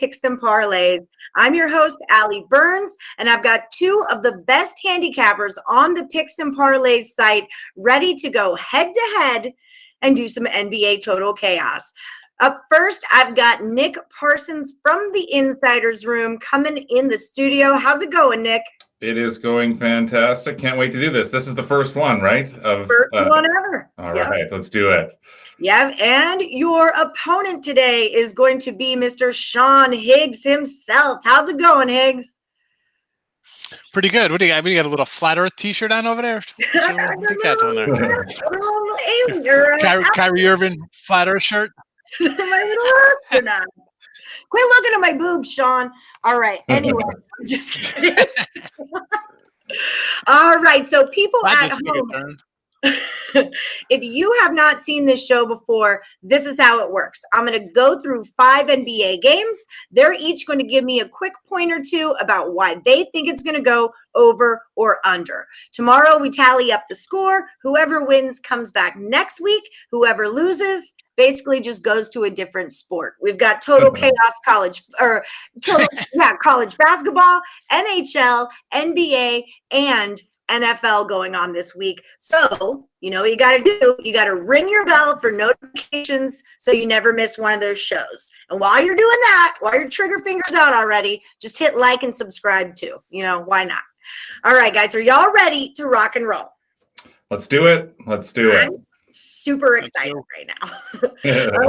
Picks and Parlays. I'm your host, Allie Burns, and I've got two of the best handicappers on the Picks and Parlays site ready to go head-to-head and do some NBA total chaos. Up first, I've got Nick Parsons from the Insiders Room coming in the studio. How's it going, Nick? It is going fantastic. Can't wait to do this. This is the first one, right? First one ever. All right, let's do it. Yeah, and your opponent today is going to be Mr. Sean Higgs himself. How's it going, Higgs? Pretty good. What do you got? You got a little Flat Earth T-shirt on over there? What do you got on there? Kyrie Irving Flat Earth shirt? My little astronaut. Quit looking at my boobs, Sean. All right. Anyway, I'm just kidding. All right. So people at home, if you have not seen this show before, this is how it works. I'm going to go through 5 NBA games. They're each going to give me a quick point or two about why they think it's going to go over or under. Tomorrow, we tally up the score. Whoever wins comes back next week. Whoever loses basically just goes to a different sport. We've got total chaos college basketball, NHL, NBA, and NFL going on this week. So, you know what you got to do? You got to ring your bell for notifications so you never miss one of those shows. And while you're doing that, while your trigger finger's out already, just hit like and subscribe too. You know, why not? All right, guys, are y'all ready to rock and roll? Let's do it. Let's do it. Super excited right now.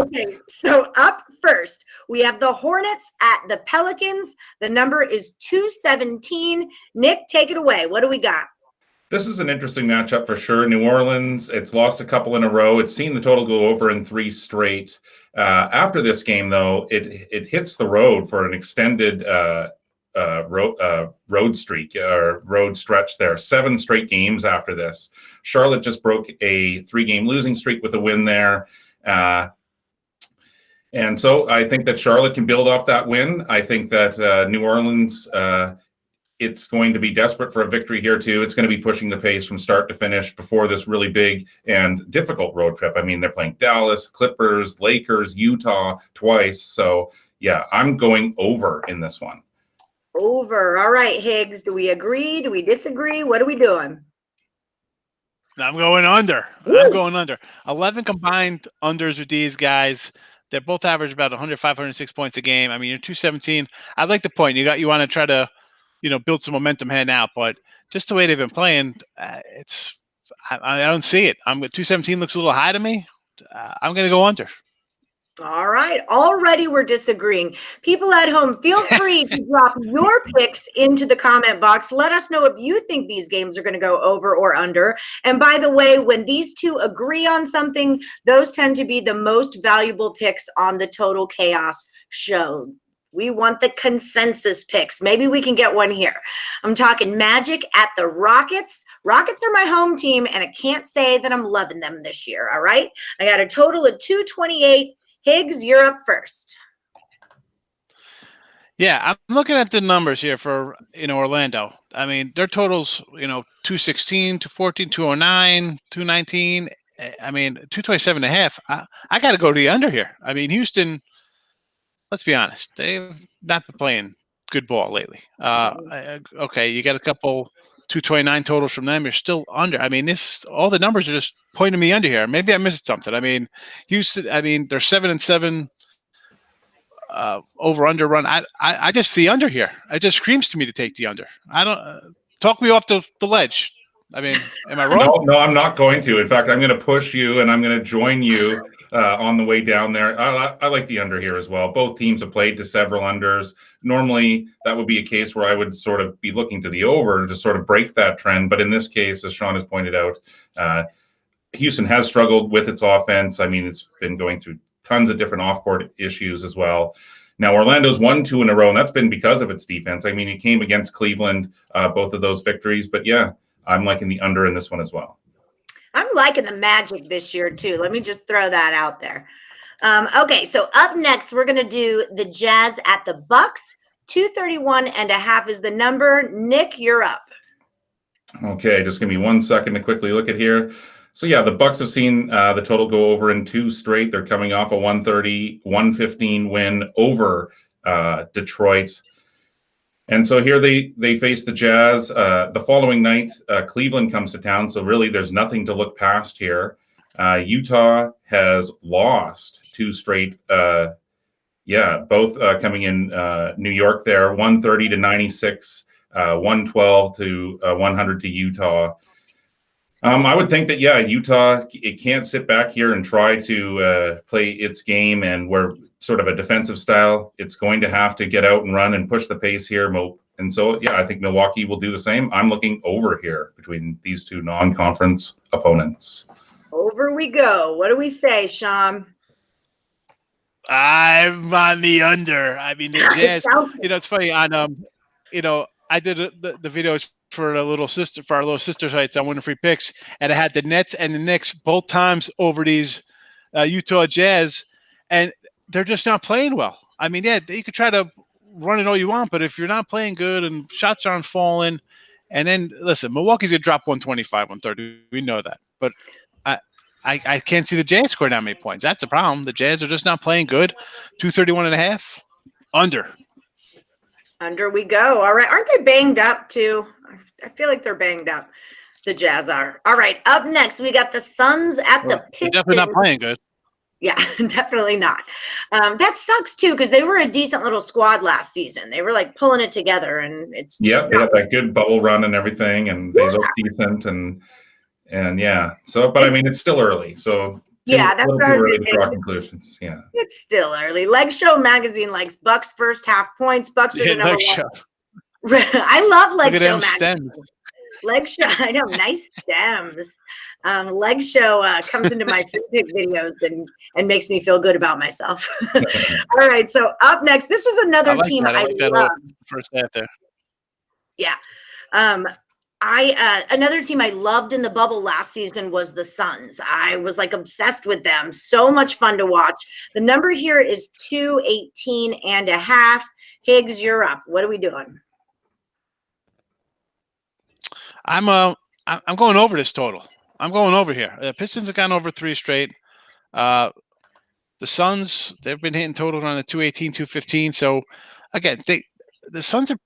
Okay, so up first, we have the Hornets at the Pelicans. The number is 217. Nick, take it away. What do we got? This is an interesting matchup for sure. New Orleans, it's lost a couple in a row. It's seen the total go over in 3 straight. After this game, though, it hits the road for an extended road streak or road stretch there. 7 straight games after this. Charlotte just broke a 3-game losing streak with a win there. And so I think that Charlotte can build off that win. I think that New Orleans, it's going to be desperate for a victory here too. It's going to be pushing the pace from start to finish before this really big and difficult road trip. I mean, they're playing Dallas, Clippers, Lakers, Utah twice. So yeah, I'm going over in this one. Over. All right, Higgs. Do we agree? Do we disagree? What are we doing? I'm going under. Woo. I'm going under. 11 combined unders with these guys. They're both average about 105, 106 points a game. I mean, you're 217. I like the point. You want to try to, build some momentum heading out, but just the way they've been playing, I don't see it. 217 looks a little high to me. I'm going to go under. All right. Already we're disagreeing. People at home, feel free to drop your picks into the comment box. Let us know if you think these games are going to go over or under. And by the way, when these two agree on something, those tend to be the most valuable picks on the Total Chaos show. We want the consensus picks. Maybe we can get one here. I'm talking Magic at the Rockets. Rockets are my home team, and I can't say that I'm loving them this year, all right? I got a total of 228. Higgs, you're up first. Yeah, I'm looking at the numbers here for, Orlando. I mean, their totals, 216, 214, 209, 219. I mean, 227.5. I got to go to the under here. I mean, Houston, let's be honest, they've not been playing good ball lately. Okay, you got a couple 229 totals from them. You're still under. I mean, all the numbers are just pointing me under here. Maybe I missed something. I mean, Houston. I mean, they're 7-7 over under run. I just see under here. It just screams to me to take the under. I don't talk me off the ledge. I mean, am I wrong? No, I'm not going to. In fact, I'm going to push you, and I'm going to join you on the way down there. I like the under here as well. Both teams have played to several unders. Normally, that would be a case where I would sort of be looking to the over to sort of break that trend. But in this case, as Sean has pointed out, Houston has struggled with its offense. I mean, it's been going through tons of different off-court issues as well. Now, Orlando's won 2 in a row, and that's been because of its defense. I mean, it came against Cleveland, both of those victories. But yeah, I'm liking the under in this one as well. I'm liking the Magic this year, too. Let me just throw that out there. Okay, so up next, we're going to do the Jazz at the Bucks. 231.5 is the number. Nick, you're up. Okay, just give me 1 second to quickly look at here. So, yeah, the Bucks have seen the total go over in 2 straight. They're coming off a 130-115 win over Detroit. And so here they face the Jazz. The following night, Cleveland comes to town. So really, there's nothing to look past here. Utah has lost 2 straight. Both coming in New York there, 130-96, 112-100 to Utah. I would think that, Utah, it can't sit back here and try to play its game, and we're sort of a defensive style. It's going to have to get out and run and push the pace here. And so, I think Milwaukee will do the same. I'm looking over here between these 2 non-conference opponents. Over we go. What do we say, Sean? I'm on the under. I mean, the Jazz, it's funny on, I did the videos for our little sister sites on Winning Free Picks, and I had the Nets and the Knicks both times over these Utah Jazz, and they're just not playing well. I mean, you could try to run it all you want, but if you're not playing good and shots aren't falling, and then listen, Milwaukee's gonna drop 125, 130. We know that, but I can't see the Jazz scoring that many points. That's a problem. The Jazz are just not playing good. 231.5 under. Under we go. All right. Aren't they banged up too? I feel like they're banged up. The Jazz are. All right. Up next, we got the Suns at the Pistons. Definitely not playing good. Yeah, definitely not. That sucks too, because they were a decent little squad last season. They were like pulling it together, and it's they had that good bubble run and everything, and they look decent, and So, but I mean, it's still early, so. That's what I was going to say. Draw conclusions. Yeah, it's still early. Leg Show magazine likes Bucks first half points. Bucks are the number one. I love Leg Show magazine. Leg Show, I know, nice stems. Leg Show comes into my free pick videos and makes me feel good about myself. All right, so up next, this was another team I love. First half there. Yeah. Another team I loved in the bubble last season was the Suns. I was like obsessed with them. So much fun to watch. The number here is 218.5. Higgs, you're up. What are we doing? I'm going over this total. I'm going over here. The Pistons have gone over 3 straight. The Suns, they've been hitting total around the 218, 215. So again, the Suns are.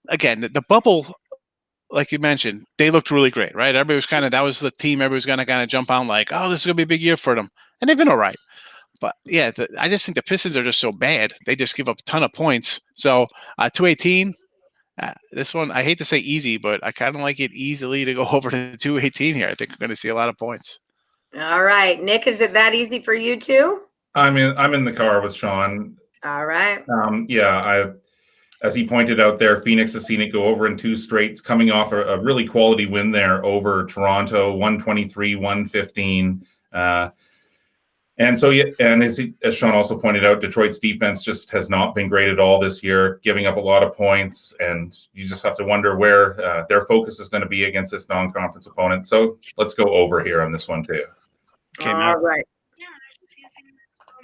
Again, the bubble, like you mentioned, they looked really great, right? Everybody was that was the team everybody was going to kind of jump on like, oh, this is going to be a big year for them. And they've been all right. But, I just think the Pistons are just so bad. They just give up a ton of points. So, 218, this one, I hate to say easy, but I kind of like it easily to go over to 218 here. I think we're going to see a lot of points. All right. Nick, is it that easy for you too? I'm in the car with Sean. All right. As he pointed out there, Phoenix has seen it go over in 2 straight, coming off a really quality win there over Toronto, 123-115. And so, as Sean also pointed out, Detroit's defense just has not been great at all this year, giving up a lot of points. And you just have to wonder where their focus is going to be against this non-conference opponent. So let's go over here on this one too. Okay, all right.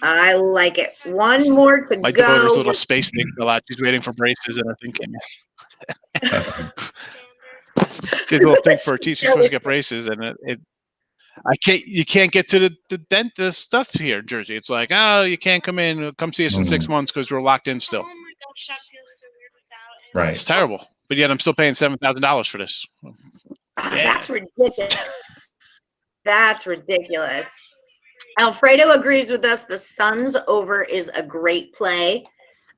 I like it. One more to Mike go. DeVoter's little space thing a lot. She's waiting for braces, and I think she's a little thing for her teeth. She's supposed to get braces, and you can't get to the dentist stuff here in Jersey. It's like, oh, you can't come in. Come see us in 6 months because we're locked in still. Oh my gosh, that feels so weird without. Right. It's terrible, but yet I'm still paying $7,000 for this. That's ridiculous. That's ridiculous. Alfredo agrees with us. The Suns over is a great play.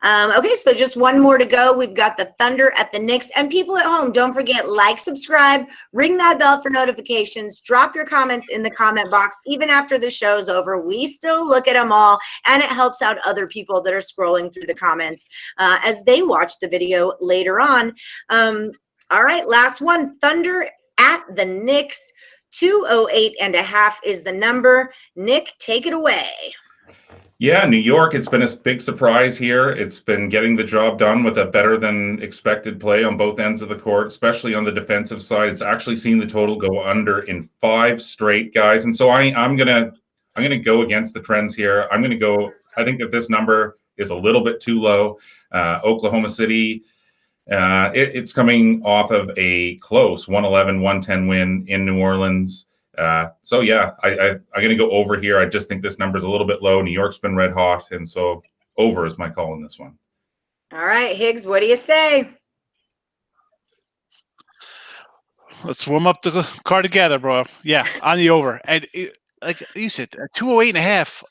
Okay, so just one more to go. We've got the Thunder at the Knicks. And people at home, don't forget, like, subscribe, ring that bell for notifications, drop your comments in the comment box. Even after the show's over, we still look at them all, and it helps out other people that are scrolling through the comments as they watch the video later on. All right, last one. Thunder at the Knicks. 208.5 is the number. Nick, take it away. Yeah, New York, it's been a big surprise here. It's been getting the job done with a better than expected play on both ends of the court, especially on the defensive side. It's actually seen the total go under in 5 straight, guys. And so I'm gonna go against the trends here. I think that this number is a little bit too low. Oklahoma City, it's coming off of a close 111-110 win in New Orleans. I'm going to go over here. I just think this number is a little bit low. New York's been red hot, and so over is my call in this one. All right, Higgs, what do you say? Let's warm up the car together, bro. Yeah, on the over. And like you said, 208.5.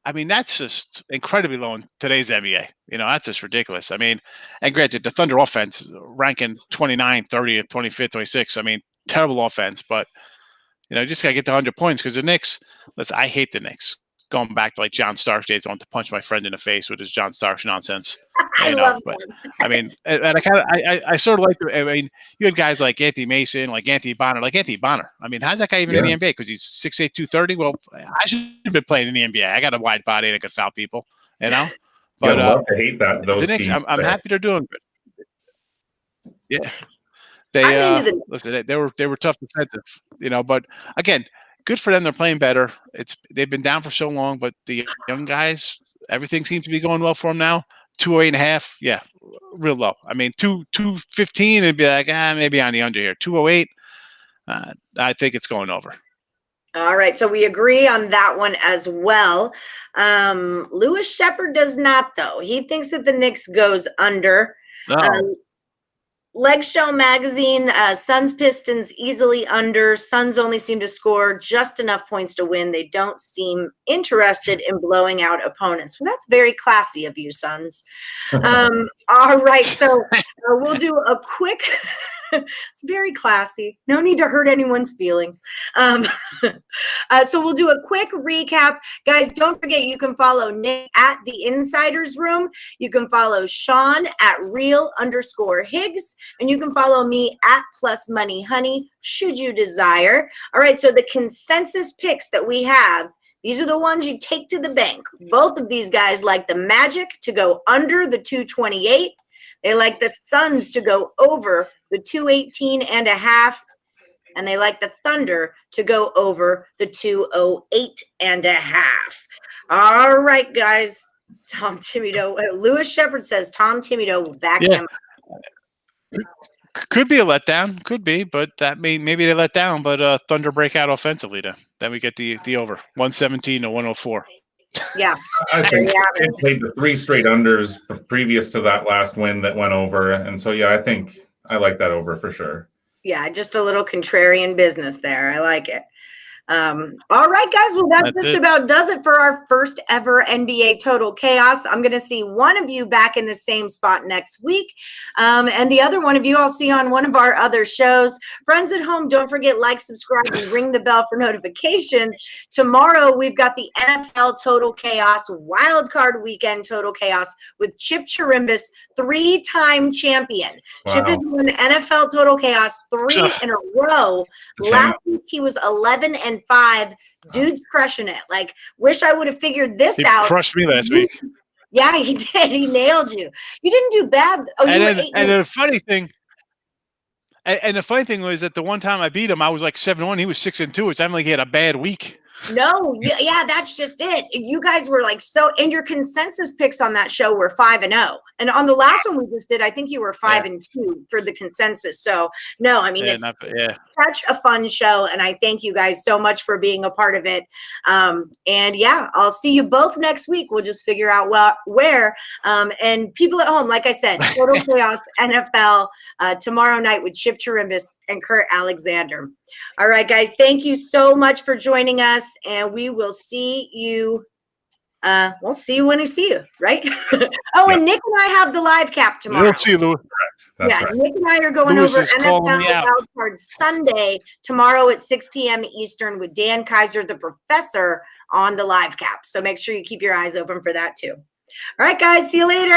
I mean, that's just incredibly low in today's NBA. That's just ridiculous. I mean, and granted, the Thunder offense ranking 29, 30th, 25th, 26th. I mean, terrible offense, but just gotta get to 100 points because the Knicks. Listen, I hate the Knicks. Going back to like John Starks days, I want to punch my friend in the face with his John Starks nonsense. I love but that. I mean, and I sort of like. I mean, you had guys like Anthony Mason, like Anthony Bonner. I mean, how's that guy even in the NBA? Because he's 6'8", 230. Well, I should have been playing in the NBA. I got a wide body and I could foul people. But love to hate that. Those the Knicks, teams I'm happy they're doing good. Yeah, listen. They were tough defensive, But again, good for them. They're playing better. They've been down for so long, but the young guys, everything seems to be going well for them now. 208.5, yeah, real low. I mean, 215, it'd be like, maybe on the under here. 208, I think it's going over. All right, so we agree on that one as well. Lewis Shepard does not, though. He thinks that the Knicks goes under. No. Leg Show Magazine, Suns Pistons easily under. Suns only seem to score just enough points to win. They don't seem interested in blowing out opponents. Well, that's very classy of you, Suns. All right, so we'll do a quick it's very classy. No need to hurt anyone's feelings. So we'll do a quick recap. Guys, don't forget you can follow Nick at The Insiders Room. You can follow Sean at real_Higgs. And you can follow me at Plus Money Honey, should you desire. All right, so the consensus picks that we have, these are the ones you take to the bank. Both of these guys like the Magic to go under the 228. They like the Suns to go over the 218.5, and they like the Thunder to go over the 208.5. All right, guys. Tom Thibodeau. Lewis Shepard says Tom Thibodeau will back him up. Could be a letdown. Could be, but maybe they let down. But Thunder break out offensively. Then we get the over 117 to 104. Yeah, I think they played the 3 straight unders previous to that last win that went over, and so I think I like that over for sure. Yeah, just a little contrarian business there. I like it. All right, guys. Well, that's just about does it for our first ever NBA Total Chaos. I'm going to see one of you back in the same spot next week. And the other one of you I'll see on one of our other shows. Friends at home, don't forget, like, subscribe, and ring the bell for notifications. Tomorrow, we've got the NFL Total Chaos Wild Card Weekend Total Chaos with Chip Chirimbus, 3-time champion. Wow. Chip is doing NFL Total Chaos 3 in a row. Last week, he was 11-5. Dude's crushing it. Like, wish I would have figured this out. He crushed me last week. Yeah, he did. He nailed you. You didn't do bad. Oh, and the funny thing, and the funny thing was that the one time I beat him, I was like 7-1. He was 6-2. It's like he had a bad week. No, yeah, that's just it. You guys were like and your consensus picks on that show were 5-0. And on the last one we just did, I think you were 5-2 for the consensus. So no, I mean, it's such a fun show. And I thank you guys so much for being a part of it. And yeah, I'll see you both next week. We'll just figure out where. And people at home, like I said, Total Chaos NFL tomorrow night with Chip Chirimbus and Kurt Alexander. All right, guys, thank you so much for joining us, and we will see you. We'll see you when I see you, right? And Nick and I have the live cap tomorrow. We'll see you, Louis. Right. Nick and I are going over NFL Wild Card Sunday tomorrow at 6 p.m. Eastern with Dan Kaiser, the professor, on the live cap. So make sure you keep your eyes open for that too. All right, guys, see you later.